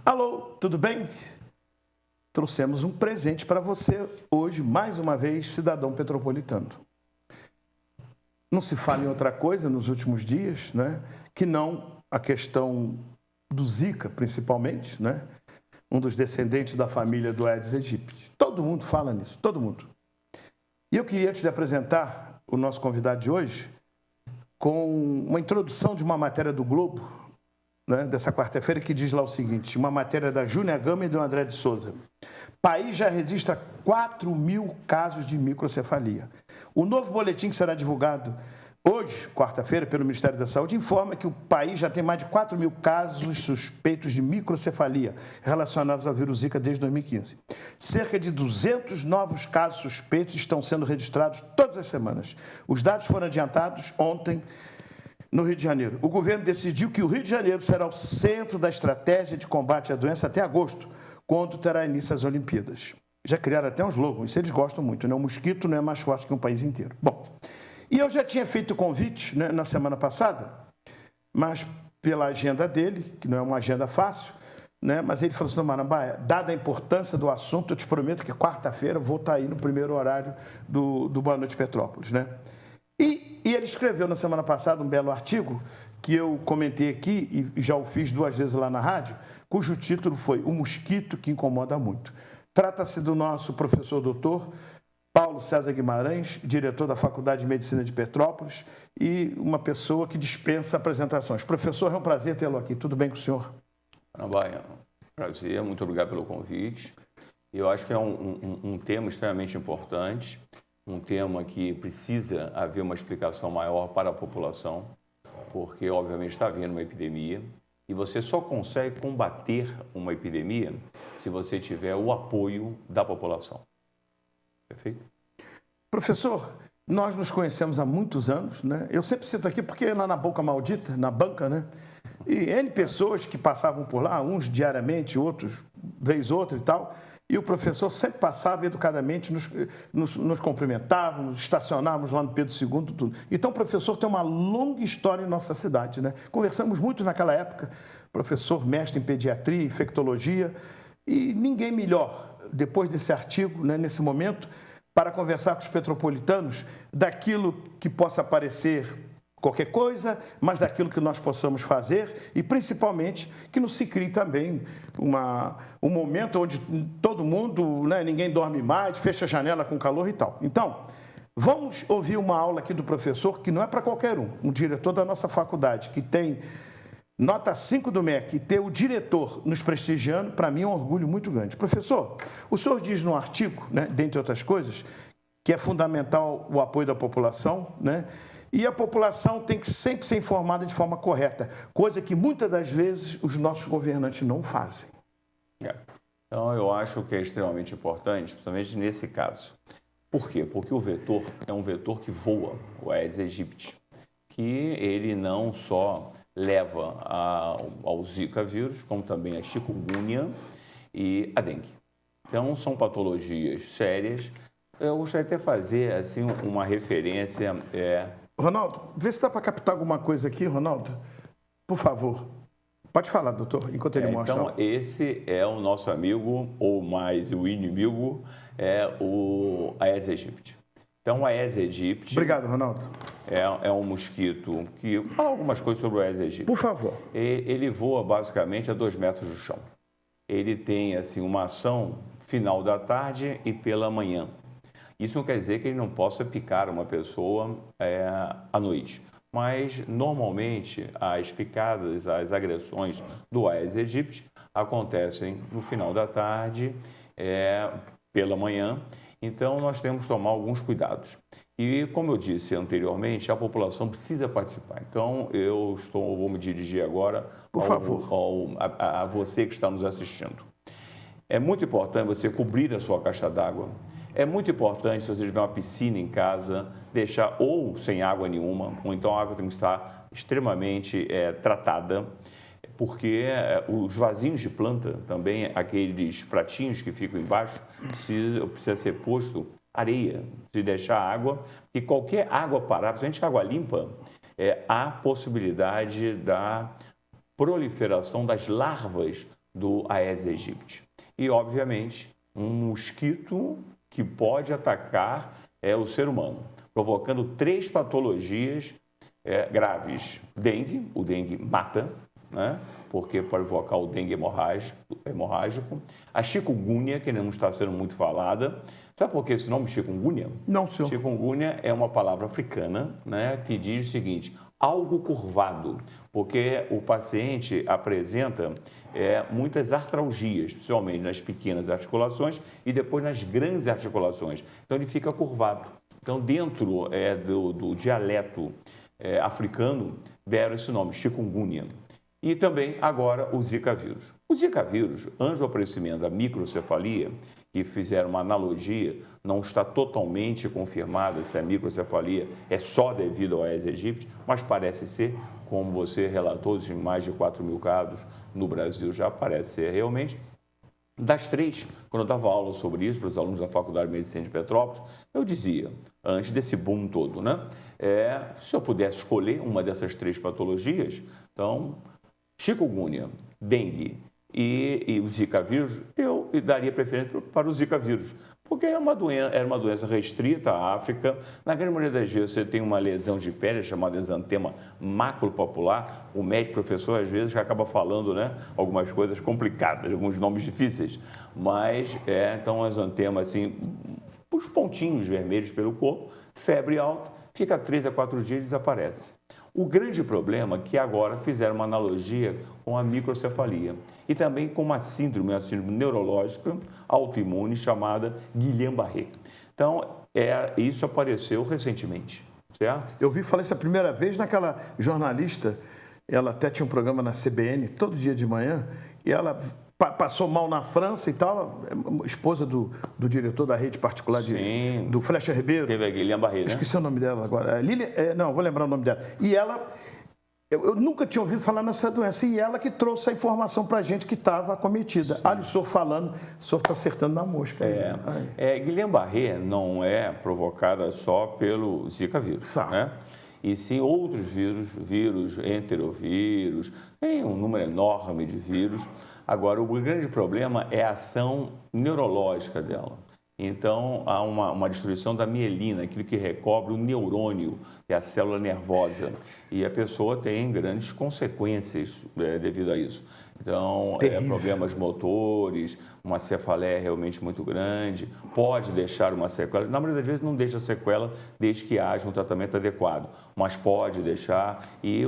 Alô, tudo bem? Trouxemos um presente para você hoje, mais uma vez, cidadão petropolitano. Não se fala em outra coisa nos últimos dias, né, que não a questão do Zika, principalmente, né, um dos descendentes da família do Aedes aegypti. Todo mundo fala nisso, todo mundo. E eu queria, antes de apresentar o nosso convidado de hoje, com uma introdução de uma matéria do Globo, né, dessa quarta-feira, que diz lá o seguinte, uma matéria da Júnia Gama e do André de Souza. País já registra 4.000 casos de microcefalia. O novo boletim que será divulgado hoje, quarta-feira, pelo Ministério da Saúde, informa que o país já tem mais de 4.000 casos suspeitos de microcefalia relacionados ao vírus Zika desde 2015. Cerca de 200 novos casos suspeitos estão sendo registrados todas as semanas. Os dados foram adiantados ontem no Rio de Janeiro. O governo decidiu que o Rio de Janeiro será o centro da estratégia de combate à doença até agosto, quando terá início as Olimpíadas. Já criaram até um slogan, isso eles gostam muito, né? O mosquito não é mais forte que um país inteiro. Bom, e eu já tinha feito o convite, né, na semana passada, mas pela agenda dele, que não é uma agenda fácil, né, mas ele falou assim, Marambaia, dada a importância do assunto, eu te prometo que quarta-feira eu vou estar aí no primeiro horário do Boa Noite Petrópolis, né? E ele escreveu na semana passada um belo artigo que eu comentei aqui e já o fiz 2 vezes lá na rádio, cujo título foi O Mosquito que Incomoda Muito. Trata-se do nosso professor doutor Paulo César Guimarães, diretor da Faculdade de Medicina de Petrópolis e uma pessoa que dispensa apresentações. Professor, é um prazer tê-lo aqui. Tudo bem com o senhor? Marambaia, prazer, muito obrigado pelo convite. Eu acho que é um tema extremamente importante, um tema que precisa haver uma explicação maior para a população, porque, obviamente, está havendo uma epidemia e você só consegue combater uma epidemia se você tiver o apoio da população. Perfeito? Professor, nós nos conhecemos há muitos anos, né? Eu sempre cito aqui porque lá na Boca Maldita, na banca, né? E N pessoas que passavam por lá, uns diariamente, outros, vez outra e tal, e o professor sempre passava educadamente, nos cumprimentávamos, estacionávamos lá no Pedro II, tudo. Então, o professor tem uma longa história em nossa cidade, né? Conversamos muito naquela época, professor mestre em pediatria, infectologia, e ninguém melhor, depois desse artigo, né, nesse momento, para conversar com os petropolitanos daquilo que possa parecer qualquer coisa, mas daquilo que nós possamos fazer e, principalmente, que não se crie também um momento onde todo mundo, né, ninguém dorme mais, fecha a janela com calor e tal. Então, vamos ouvir uma aula aqui do professor, que não é para qualquer um diretor da nossa faculdade, que tem nota 5 do MEC, e ter o diretor nos prestigiando, para mim é um orgulho muito grande. Professor, o senhor diz no artigo, né, dentre outras coisas, que é fundamental o apoio da população, né? E a população tem que sempre ser informada de forma correta, coisa que muitas das vezes os nossos governantes não fazem. Então, eu acho que é extremamente importante, principalmente nesse caso. Por quê? Porque o vetor é um vetor que voa, o Aedes aegypti, que ele não só leva ao Zika vírus, como também a chikungunya e a dengue. Então, são patologias sérias. Eu gostaria até de fazer assim, uma referência... Ronaldo, vê se dá para captar alguma coisa aqui, Ronaldo. Por favor. Pode falar, doutor, enquanto ele mostra. Então, esse é o nosso amigo, ou mais o inimigo, o Aedes aegypti. Então, o Aedes aegypti... Obrigado, Ronaldo. É um mosquito que... Fala algumas coisas sobre o Aedes aegypti. Por favor. Ele voa basicamente a 2 metros do chão. Ele tem assim, uma ação final da tarde e pela manhã. Isso não quer dizer que ele não possa picar uma pessoa à noite. Mas, normalmente, as picadas, as agressões do Aedes aegypti acontecem no final da tarde, pela manhã, então nós temos que tomar alguns cuidados. E, como eu disse anteriormente, a população precisa participar. Então, vou me dirigir agora Por favor. a você que está nos assistindo. É muito importante você cobrir a sua caixa d'água. É muito importante, se você tiver uma piscina em casa, deixar ou sem água nenhuma, ou então a água tem que estar extremamente tratada, porque os vasinhos de planta, também aqueles pratinhos que ficam embaixo, precisa ser posto areia, se deixar água, e qualquer água parada, principalmente água limpa, há possibilidade da proliferação das larvas do Aedes aegypti. E, obviamente, um mosquito que pode atacar o ser humano, provocando 3 patologias graves. Dengue, o dengue mata, né? Porque pode provocar o dengue hemorrágico. A chikungunya, que não está sendo muito falada. Sabe por que esse nome, chikungunya? Não, senhor. Chikungunya é uma palavra africana, né, que diz o seguinte: algo curvado, porque o paciente apresenta muitas artralgias, principalmente nas pequenas articulações e depois nas grandes articulações. Então, ele fica curvado. Então, dentro do dialeto africano, deram esse nome, chikungunya. E também, agora, o Zika vírus. O Zika vírus, antes do aparecimento da microcefalia, que fizeram uma analogia, não está totalmente confirmada se a microcefalia é só devido ao Aedes aegypti, mas parece ser, como você relatou, de mais de 4 mil casos no Brasil já parece ser realmente. Das 3, quando eu dava aula sobre isso para os alunos da Faculdade de Medicina de Petrópolis, eu dizia, antes desse boom todo, né? Se eu pudesse escolher uma dessas 3 patologias, então, chikungunya, dengue e o Zika vírus, eu daria preferência para o Zika vírus, porque era uma doença restrita à África. Na grande maioria das vezes você tem uma lesão de pele chamada exantema maculopapular. O médico professor às vezes acaba falando, né, algumas coisas complicadas, alguns nomes difíceis, mas então exantema assim, os pontinhos vermelhos pelo corpo, febre alta, fica 3 a 4 dias e desaparece. O grande problema é que agora fizeram uma analogia com a microcefalia e também com uma síndrome neurológica autoimune chamada Guillain-Barré. Então, isso apareceu recentemente, certo? Eu vi falar isso a primeira vez naquela jornalista, ela até tinha um programa na CBN todo dia de manhã, e ela passou mal na França e tal, esposa do diretor da rede particular do Flecha Ribeiro. Teve a Guillain-Barré, né? Esqueci o nome dela agora. Não, vou lembrar o nome dela. E ela, eu nunca tinha ouvido falar nessa doença, e ela que trouxe a informação para a gente que estava acometida. Olha o senhor falando, o senhor está acertando na mosca. Guillain-Barré não é provocada só pelo Zika vírus, né? E sim outros vírus, enterovírus, tem um número enorme de vírus. Agora, o grande problema é a ação neurológica dela. Então, há uma destruição da mielina, aquilo que recobre o neurônio, que é a célula nervosa. E a pessoa tem grandes consequências devido a isso. Então, problemas motores, uma cefaleia realmente muito grande, pode deixar uma sequela. Na maioria das vezes não deixa sequela desde que haja um tratamento adequado, mas pode deixar. E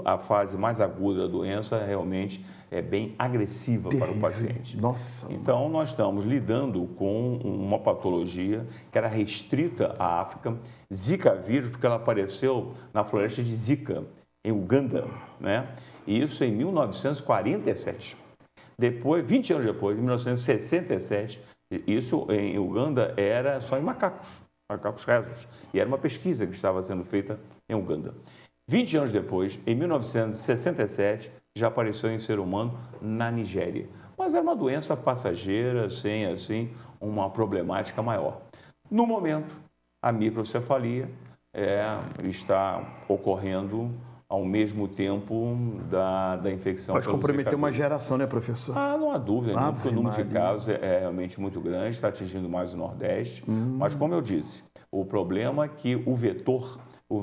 a fase mais aguda da doença realmente é bem agressiva para o paciente. Nossa. Então, nós estamos lidando com uma patologia que era restrita à África, Zika vírus, porque ela apareceu na floresta de Zika, em Uganda, né? Isso em 1947. Depois, 20 anos depois, em 1967, isso em Uganda era só em macacos rezos. E era uma pesquisa que estava sendo feita em Uganda. 20 anos depois, em 1967, já apareceu em ser humano na Nigéria. Mas era uma doença passageira, sem, assim, uma problemática maior. No momento, a microcefalia está ocorrendo ao mesmo tempo da infecção. Pode comprometer uma geração, né, professor? Não há dúvida, porque o número de casos é realmente muito grande, está atingindo mais o Nordeste. Mas, como eu disse, o problema é que o vetor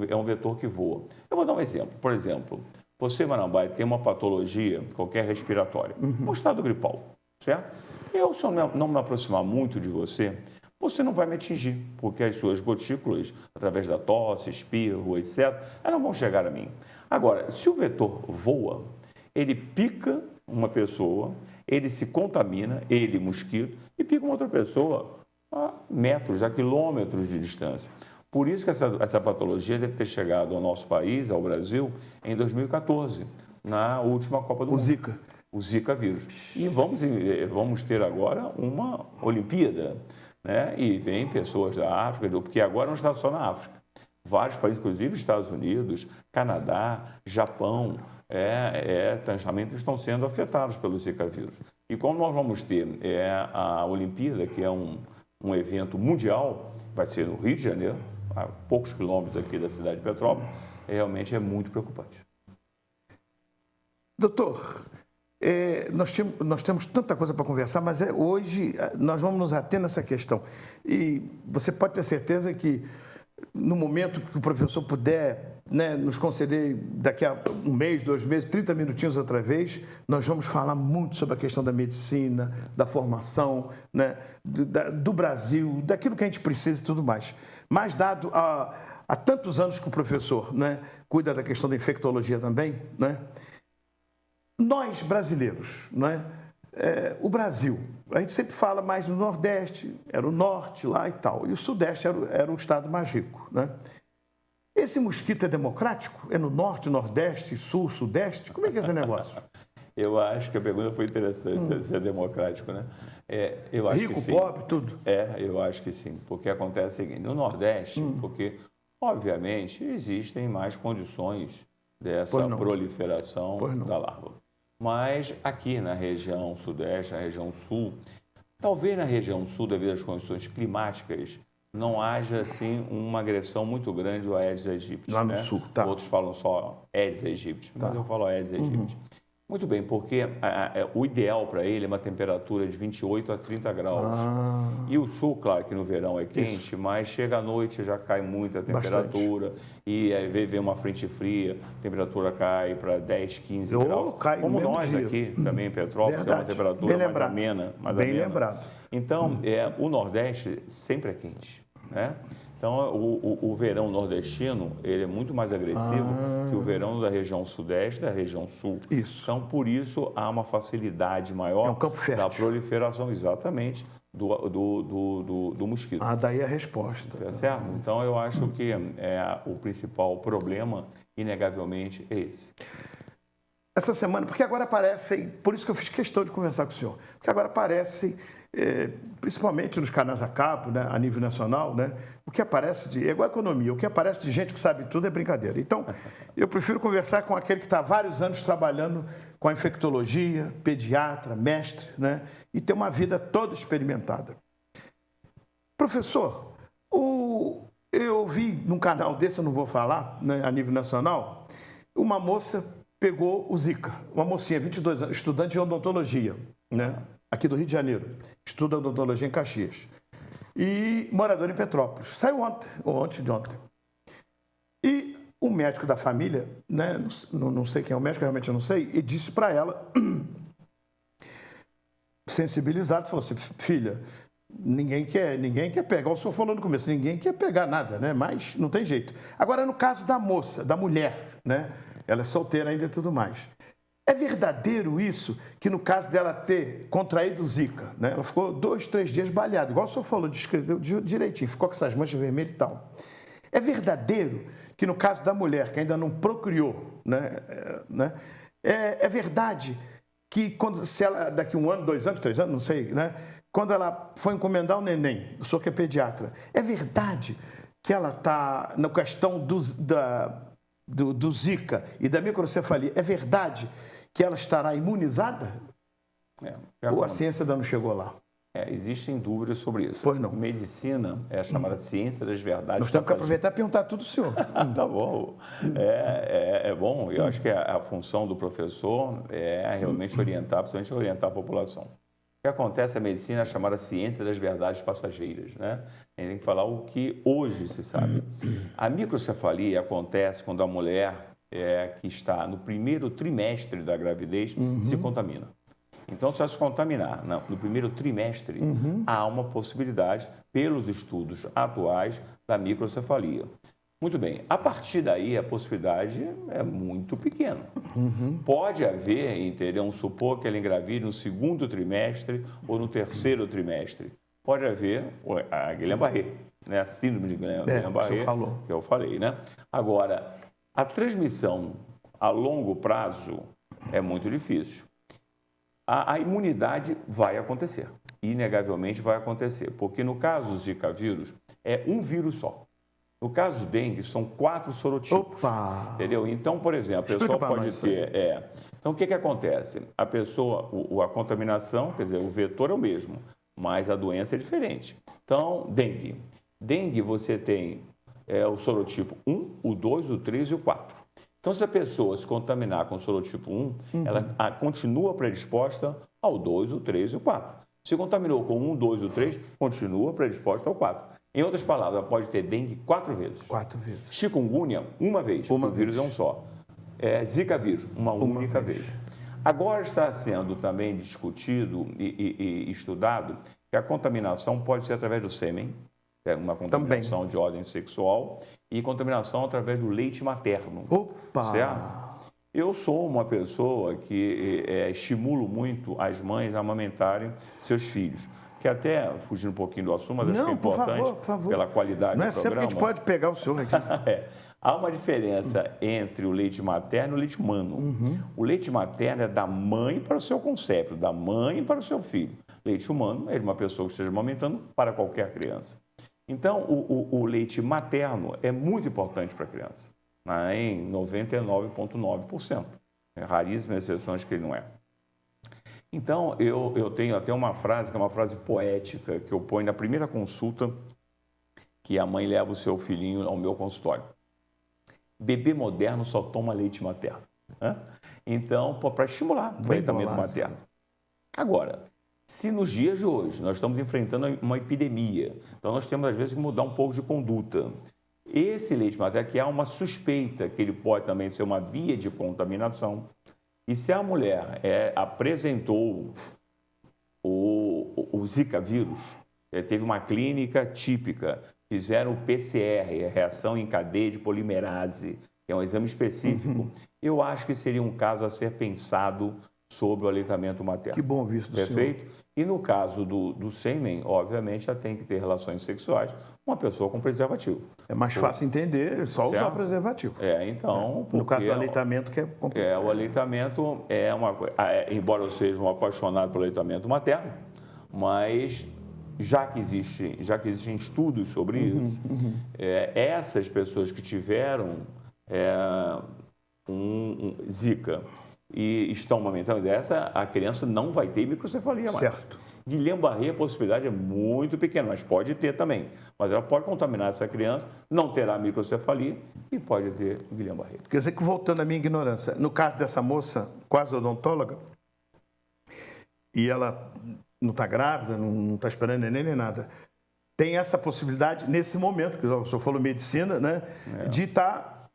é um vetor que voa. Eu vou dar um exemplo. Por exemplo, você, Marambaia, tem uma patologia, qualquer respiratória, um estado gripal, certo? Se eu não me aproximar muito de você, você não vai me atingir, porque as suas gotículas, através da tosse, espirro, etc., elas não vão chegar a mim. Agora, se o vetor voa, ele pica uma pessoa, ele se contamina, ele, mosquito, e pica uma outra pessoa a metros, a quilômetros de distância. Por isso que essa patologia deve ter chegado ao nosso país, ao Brasil, em 2014, na última Copa do Mundo. Zika. O Zika vírus. E vamos ter agora uma Olimpíada, né? E vem pessoas da África, porque agora não está só na África. Vários países, inclusive Estados Unidos, Canadá, Japão, também estão sendo afetados pelo Zika vírus. E como nós vamos ter a Olimpíada, que é um evento mundial, vai ser no Rio de Janeiro, a poucos quilômetros aqui da cidade de Petrópolis, realmente é muito preocupante. Doutor, nós temos tanta coisa para conversar, mas hoje nós vamos nos ater nessa questão. E você pode ter certeza que no momento que o professor puder, né, nos conceder daqui a um mês, 2 meses, 30 minutinhos outra vez, nós vamos falar muito sobre a questão da medicina, da formação, né, do Brasil, daquilo que a gente precisa e tudo mais. Mas dado há tantos anos que o professor, né, cuida da questão da infectologia também, né, nós brasileiros, né, o Brasil, a gente sempre fala mais no Nordeste, era o Norte lá e tal, e o Sudeste era o estado mais rico, né? Esse mosquito é democrático? É no Norte, Nordeste, Sul, Sudeste? Como é que é esse negócio? Eu acho que a pergunta foi interessante, se é democrático, né? Eu acho rico, que sim. Pobre, tudo? Eu acho que sim, porque acontece o seguinte, no Nordeste, porque, obviamente, existem mais condições dessa proliferação da larva. Mas aqui na região Sudeste, na região Sul, talvez na região Sul, devido às condições climáticas, não haja, assim, uma agressão muito do Aedes aegypti. Lá no Sul, tá. Outros falam só Aedes aegypti, mas eu falo Aedes aegypti. Muito bem, porque o ideal para ele é uma temperatura de 28 a 30 graus. E o Sul, claro que no verão é quente, mas chega à noite já cai muito a temperatura. E aí vem uma frente fria, a temperatura cai para 10, 15 graus. Como nós aqui, também em Petrópolis, tem uma temperatura mais amena. Bem lembrado. Então, o Nordeste sempre é quente, né? Então, o verão nordestino, ele é muito mais agressivo que o verão da região Sudeste e da região Sul. Isso. Então, por isso, há uma facilidade maior da proliferação, exatamente, do mosquito. Daí a resposta. Tá certo? Então, eu acho que o principal problema, inegavelmente, é esse. Essa semana, porque agora aparecem, por isso que eu fiz questão de conversar com o senhor, porque agora aparecem, principalmente nos canais a cabo, né, a nível nacional, né, o que aparece é igual a economia, o que aparece de gente que sabe tudo é brincadeira. Então, eu prefiro conversar com aquele que está há vários anos trabalhando com a infectologia, pediatra, mestre, né, e tem uma vida toda experimentada. Professor, eu vi num canal desse, eu não vou falar, né, a nível nacional, uma moça pegou o Zika, uma mocinha, 22 anos, estudante de odontologia, né? Aqui do Rio de Janeiro, estuda odontologia em Caxias, e morador em Petrópolis. Saiu ontem, ou antes de ontem. E o médico da família, né? Não sei quem é o médico, realmente eu não sei, e disse para ela, sensibilizado, falou assim, filha, ninguém quer pegar, o senhor falou no começo, ninguém quer pegar nada, né? Mas não tem jeito. Agora, no caso da moça, da mulher, né? Ela é solteira ainda e tudo mais. É verdadeiro isso, que no caso dela ter contraído Zika, né? Ela ficou 2, 3 dias baleada, igual o senhor falou, descreveu direitinho, ficou com essas manchas vermelhas e tal. É verdadeiro que no caso da mulher que ainda não procriou, né? É verdade que se ela, daqui 1 ano, 2 anos, 3 anos, não sei, né? Quando ela for encomendar o neném, o senhor que é pediatra, é verdade que ela está na questão do Zika e da microcefalia, é verdade que ela estará imunizada? Ou a ciência ainda não chegou lá? Existem dúvidas sobre isso. Pois não. Medicina é a chamada ciência das verdades. Nós temos que aproveitar e perguntar tudo, senhor. Tá bom. É bom. Eu acho que a função do professor é realmente orientar, principalmente orientar a população. O que acontece, a medicina é a chamada ciência das verdades passageiras, né? A gente tem que falar o que hoje se sabe. A microcefalia acontece quando a mulher que está no primeiro trimestre da gravidez se contamina. Então, se ela se contaminar no primeiro trimestre, há uma possibilidade, pelos estudos atuais, da microcefalia. Muito bem. A partir daí, a possibilidade é muito pequena. Pode haver, entendeu? Vamos supor que ela engravide no segundo trimestre ou no terceiro trimestre. Pode haver a Guillain-Barré, né? A síndrome de Guillain-Barré, que eu falei, né? Agora, a transmissão a longo prazo é muito difícil. A imunidade vai acontecer, inegavelmente vai acontecer, porque no caso do Zika vírus, é um vírus só. No caso do dengue, são 4 sorotipos. Opa! Entendeu? Então, por exemplo, a pessoa pode ter... Então, o que acontece? A pessoa, a contaminação, quer dizer, o vetor é o mesmo, mas a doença é diferente. Então, dengue. Dengue, você tem o sorotipo 1, o 2, o 3 e o 4. Então, se a pessoa se contaminar com o sorotipo 1, ela continua predisposta ao 2, o 3 e o 4. Se contaminou com 1, 2 ou 3, continua predisposta ao 4. Em outras palavras, ela pode ter dengue 4 vezes. 4 vezes. Chikungunya, uma vez. O vírus é um só. Zika vírus, uma única vez. Agora está sendo também discutido e estudado que a contaminação pode ser através do sêmen, que é uma contaminação de ordem sexual, e contaminação através do leite materno. Opa! Certo? Eu sou uma pessoa que estimulo muito as mães a amamentarem seus filhos. Que até, fugindo um pouquinho do assunto, mas acho que é importante por favor. Pela qualidade do programa. Não é sempre que a gente pode pegar o senhor aqui. Há uma diferença entre o leite materno e o leite humano. O leite materno é da mãe para o seu concepto, da mãe para o seu filho. Leite humano é de uma pessoa que esteja amamentando para qualquer criança. Então, o leite materno é muito importante para a criança, em 99,9%. Raríssimas exceções que ele não é. Então, eu tenho até uma frase, que é uma frase poética, que eu ponho na primeira consulta, que a mãe leva o seu filhinho ao meu consultório. Bebê moderno só toma leite materno. Então, para estimular o aleitamento materno. Agora, se nos dias de hoje nós estamos enfrentando uma epidemia, então nós temos às vezes que mudar um pouco de conduta. Esse leite materno, que há uma suspeita que ele pode também ser uma via de contaminação, e se a mulher apresentou o Zika vírus, teve uma clínica típica, fizeram o PCR, a reação em cadeia de polimerase, que é um exame específico, eu acho que seria um caso a ser pensado sobre o aleitamento materno. Que bom visto do Perfeito? senhor. E no caso do sêmen, obviamente, já tem que ter relações sexuais com uma pessoa com preservativo. É mais fácil entender, só usar o preservativo. Então... No caso do aleitamento, que é complicado. O aleitamento é uma coisa... Embora eu seja um apaixonado pelo aleitamento materno, mas já que existem estudos sobre isso, essas pessoas que tiveram Zika e estão amamentando, a criança não vai ter microcefalia mais. Certo. Guillain-Barré, a possibilidade é muito pequena, mas pode ter também. Mas ela pode contaminar essa criança, não terá microcefalia e pode ter Guillain-Barré. Quer dizer que, voltando à minha ignorância, no caso dessa moça, quase odontóloga, e ela não está grávida, não está esperando neném nem nada, tem essa possibilidade, nesse momento, que o senhor falou medicina, né, de estar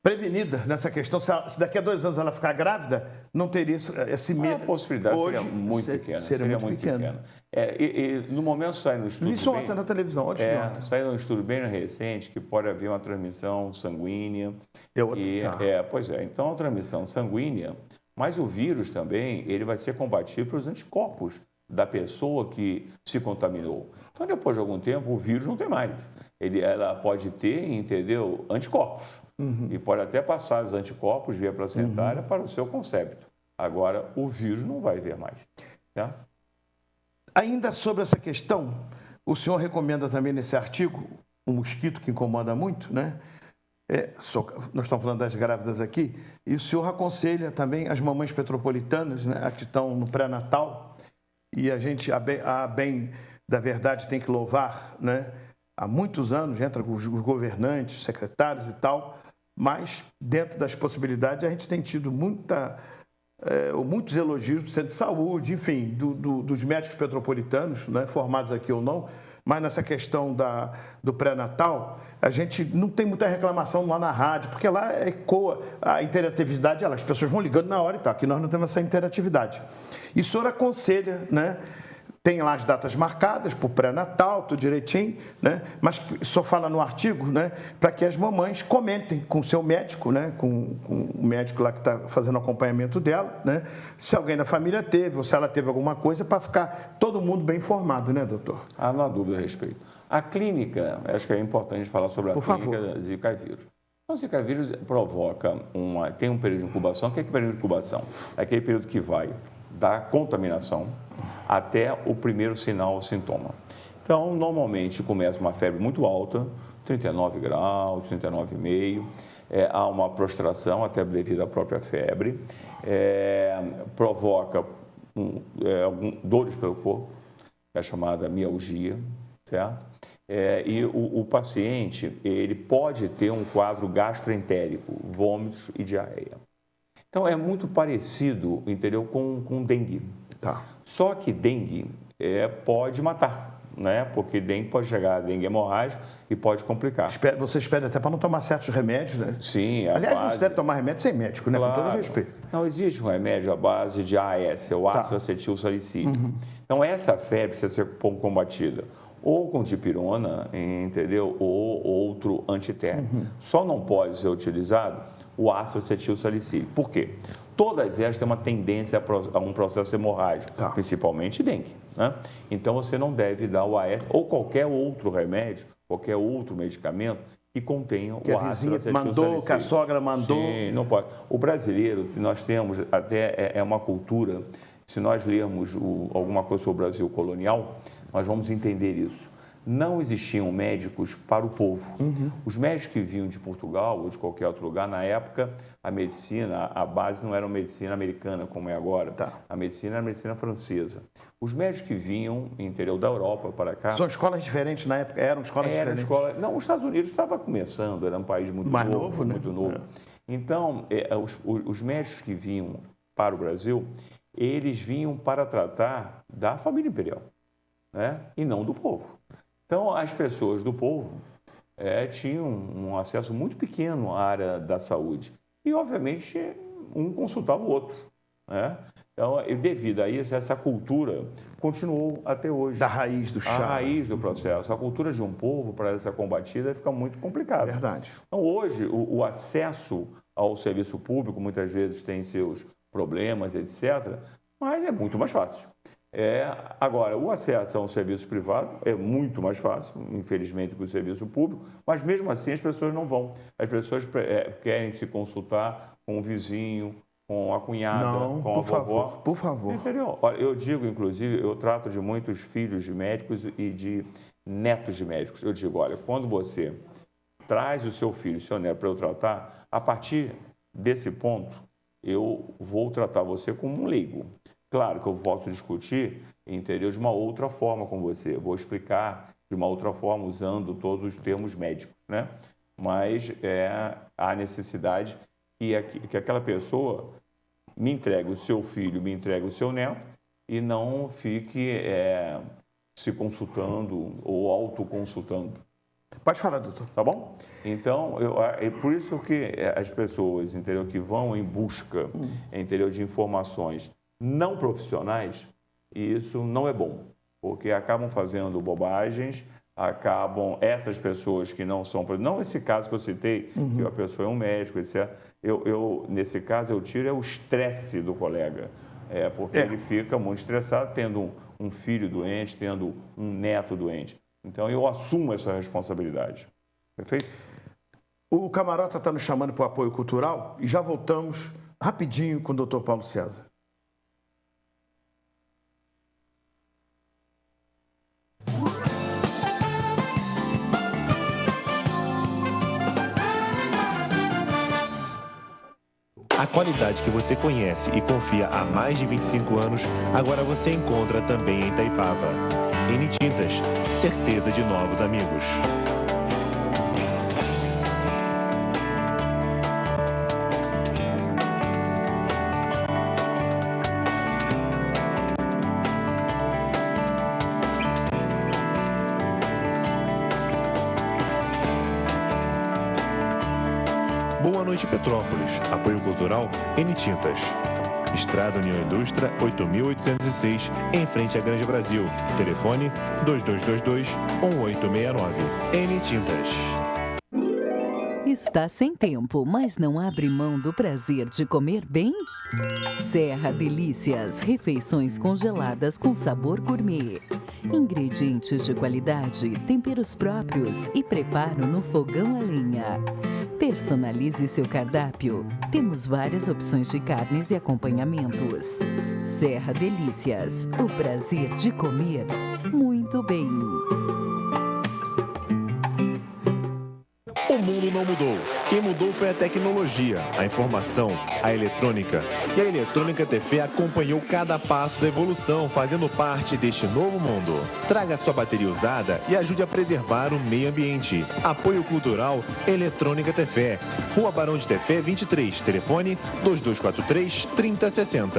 prevenida nessa questão. Se daqui a 2 anos ela ficar grávida, não teria esse medo. A possibilidade hoje seria muito pequena. Seria muito pequena. No momento sai no estudo. Isso ontem na televisão, ontem. Saiu um estudo bem recente que pode haver uma transmissão sanguínea. Pois é. Então, a transmissão sanguínea, mas o vírus também, ele vai ser combatido pelos anticorpos da pessoa que se contaminou. Então, depois de algum tempo, o vírus não tem mais. Ela pode ter, entendeu, anticorpos. E pode até passar os anticorpos via placentária para o seu concepto. Agora, o vírus não vai ver mais. Tá? Ainda sobre essa questão, o senhor recomenda também nesse artigo um mosquito que incomoda muito, né? Nós estamos falando das grávidas aqui, e o senhor aconselha também as mamães petropolitanas, né, que estão no pré-natal, e a gente, a bem da verdade, tem que louvar, né? Há muitos anos, entra os governantes, secretários e tal, mas dentro das possibilidades a gente tem tido muitos elogios do centro de saúde, enfim, dos médicos petropolitanos, né, formados aqui ou não, mas nessa questão do pré-natal, a gente não tem muita reclamação lá na rádio, porque lá ecoa a interatividade, as pessoas vão ligando na hora e tal, aqui nós não temos essa interatividade. E o senhor aconselha, né, tem lá as datas marcadas por pré-natal, tudo direitinho, né? Mas só fala no artigo, né? Para que as mamães comentem com o seu médico, né? Com o médico lá que está fazendo o acompanhamento dela, né? Se alguém da família teve ou se ela teve alguma coisa, para ficar todo mundo bem informado, né, doutor? Ah, não há dúvida a respeito. A clínica, acho que é importante falar sobre a clínica da Zika vírus. O Zika vírus tem um período de incubação. O que é período de incubação? É aquele período que vai da contaminação até o primeiro sinal ou sintoma. Então, normalmente começa uma febre muito alta, 39 graus, 39,5, há uma prostração até devido à própria febre, provoca dores pelo corpo, que é a chamada mialgia, certo? E o paciente, ele pode ter um quadro gastroentérico, vômitos e diarreia. Então, é muito parecido, entendeu, com dengue. Tá. Só que dengue pode matar, né? Porque dengue pode chegar a dengue hemorrágica e pode complicar. Vocês pedem até para não tomar certos remédios, né? Sim. Aliás, não se deve tomar remédio sem médico, né? Claro. Com todo respeito. Não existe um remédio à base de AS, o ácido acetil salicílico. Uhum. Então, essa febre precisa ser combatida ou com dipirona, entendeu? Ou outro antitérmico. Uhum. Só não pode ser utilizado o ácido acetil salicílico. Por quê? Todas elas têm uma tendência a um processo hemorrágico, principalmente dengue, né? Então, você não deve dar o AS ou qualquer outro remédio, qualquer outro medicamento que contenha que o ácido acetil mandou, que a sogra mandou. Sim, não pode. O brasileiro, nós temos até uma cultura, se nós lermos alguma coisa sobre o Brasil colonial, nós vamos entender isso. Não existiam médicos para o povo. Uhum. Os médicos que vinham de Portugal ou de qualquer outro lugar, na época, a medicina, a base não era uma medicina americana como é agora. A medicina era a medicina francesa. Os médicos que vinham, interior da Europa para cá... São escolas diferentes na época? Eram escolas diferentes? Não, os Estados Unidos estava começando, era um país muito novo, né? Muito novo. Então, os médicos que vinham para o Brasil, eles vinham para tratar da família imperial, né? E não do povo. Então, as pessoas do povo tinham um acesso muito pequeno à área da saúde. E, obviamente, um consultava o outro, né? Então, devido a isso, essa cultura continuou até hoje. Da raiz do chá. A raiz do processo. A cultura de um povo, para essa combatida, fica muito complicada. Verdade. Então, hoje, o acesso ao serviço público, muitas vezes, tem seus problemas, etc., mas é muito mais fácil. Agora, o acesso a um serviço privado é muito mais fácil, infelizmente, que o serviço público, mas mesmo assim as pessoas não vão. As pessoas querem se consultar com o vizinho, com a cunhada, com a vovó. Por favor. Entendeu? Olha, eu digo, inclusive, eu trato de muitos filhos de médicos e de netos de médicos. Eu digo, olha, quando você traz o seu filho, seu neto, para eu tratar, a partir desse ponto, eu vou tratar você como um leigo. Claro que eu posso discutir, entendeu, de uma outra forma com você. Eu vou explicar de uma outra forma, usando todos os termos médicos, né? Mas há necessidade que aquela pessoa me entregue o seu filho, me entregue o seu neto e não fique se consultando ou autoconsultando. Pode falar, doutor. Tá bom? Então, é por isso que as pessoas, entendeu, que vão em busca, entendeu, de informações não profissionais, isso não é bom, porque acabam fazendo bobagens, essas pessoas que não são... Não esse caso que eu citei, que a pessoa é um médico, etc. Nesse caso, eu tiro o estresse do colega, porque ele fica muito estressado tendo um filho doente, tendo um neto doente. Então, eu assumo essa responsabilidade. Perfeito? O Camarota está nos chamando para o apoio cultural e já voltamos rapidinho com o doutor Paulo César. A qualidade que você conhece e confia há mais de 25 anos, agora você encontra também em Itaipava. N Tintas, certeza de novos amigos. Boa noite, Petrópolis. Apoio cultural N Tintas. Estrada União Indústria, 8.806, em frente à Grande Brasil. Telefone 2222-1869. N Tintas. Está sem tempo, mas não abre mão do prazer de comer bem? Serra Delícias, refeições congeladas com sabor gourmet. Ingredientes de qualidade, temperos próprios e preparo no fogão a lenha. Personalize seu cardápio. Temos várias opções de carnes e acompanhamentos. Serra Delícias, o prazer de comer muito bem. O mundo não mudou. Quem mudou foi a tecnologia, a informação, a eletrônica. E a Eletrônica TV acompanhou cada passo da evolução, fazendo parte deste novo mundo. Traga sua bateria usada e ajude a preservar o meio ambiente. Apoio Cultural Eletrônica TV. Rua Barão de Tefé 23, telefone 2243-3060.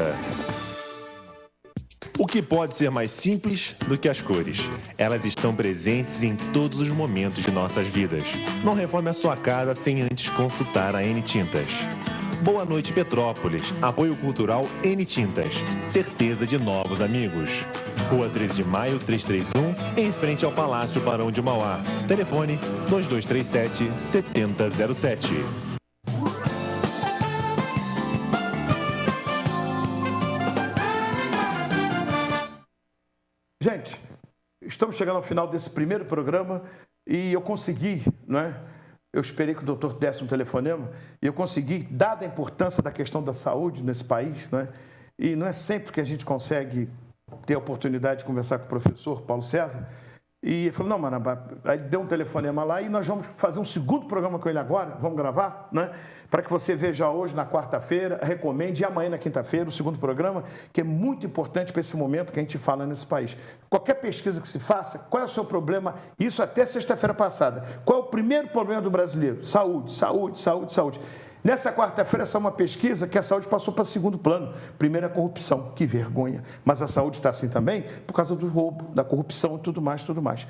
O que pode ser mais simples do que as cores? Elas estão presentes em todos os momentos de nossas vidas. Não reforme a sua casa sem antes consultar a N Tintas. Boa noite, Petrópolis. Apoio Cultural N Tintas. Certeza de novos amigos. Rua 13 de Maio, 331, em frente ao Palácio Barão de Mauá. Telefone 2237-7007. Gente, estamos chegando ao final desse primeiro programa e eu consegui, não é? Eu esperei que o doutor desse um telefonema e eu consegui, dada a importância da questão da saúde nesse país, não é? E não é sempre que a gente consegue ter a oportunidade de conversar com o professor Paulo César. E ele falou, não, Marambá, aí deu um telefonema lá e nós vamos fazer um segundo programa com ele agora, vamos gravar, né? Para que você veja hoje na quarta-feira, recomende, e amanhã na quinta-feira, o segundo programa, que é muito importante para esse momento que a gente fala nesse país. Qualquer pesquisa que se faça, qual é o seu problema? Isso até sexta-feira passada. Qual é o primeiro problema do brasileiro? Saúde, saúde, saúde, saúde. Nessa quarta-feira, essa é uma pesquisa que a saúde passou para segundo plano. Primeiro, a corrupção. Que vergonha. Mas a saúde está assim também por causa do roubo, da corrupção e tudo mais, tudo mais.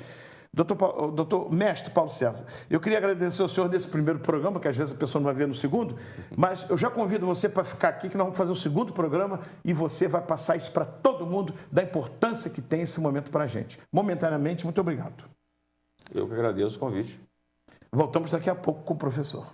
Doutor Mestre Paulo César, eu queria agradecer ao senhor nesse primeiro programa, que às vezes a pessoa não vai ver no segundo, mas eu já convido você para ficar aqui, que nós vamos fazer o segundo programa e você vai passar isso para todo mundo, da importância que tem esse momento para a gente. Momentaneamente, muito obrigado. Eu que agradeço o convite. Voltamos daqui a pouco com o professor.